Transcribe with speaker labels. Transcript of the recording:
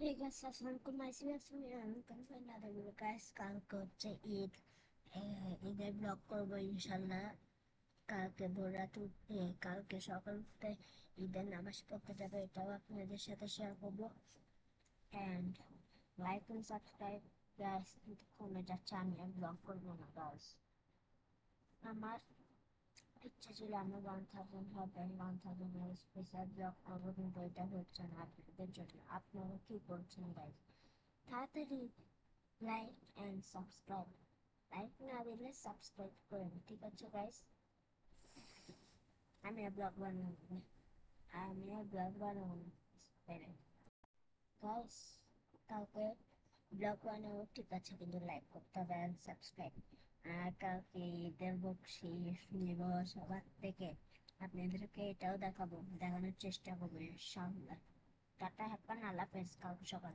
Speaker 1: Hey guys, আসসালামুকুম guys, কালকে হচ্ছে ঈদ। ঈদের ব্লগ করবো ইনশাল্লাহ। কালকে ভোর রাত উঠতে, কালকে সকাল উঠতে ঈদের নামাজ পড়তে যাবে, এটাও আপনাদের সাথে শেয়ার করবো। And like and subscribe guys. কমে যাচ্ছে, আমি আর ব্লগ করবো না গাইস। আমার ইচ্ছা ছিল আমার 1000 হবে, 1000 স্পেশাল ব্লগ করবো, কিন্তু এটা হচ্ছে না আপনাদের জন্য। আপনারা কি করছেন গাইস? তাড়াতাড়ি লাইক অ্যান্ড সাবস্ক্রাইব। লাইক না দিলে সাবস্ক্রাইব করেন, ঠিক আছে গাইস? আমি আর ব্লগ বানাবো না, আমি আর ব্লগ বানাবো না গাইস। কালকে ব্লগ বানাবো, ঠিক আছে, কিন্তু লাইক করতে হবে অ্যান্ড সাবস্ক্রাইব। আর কালকে ঈদের বকশিস নিব সবার থেকে, আপনাদেরকে এটাও দেখাবো, দেখানোর চেষ্টা করবো ইনশাআল্লাহ। টাটা, হ্যাপান, আল্লাহ হাফেজ। কালকে সকাল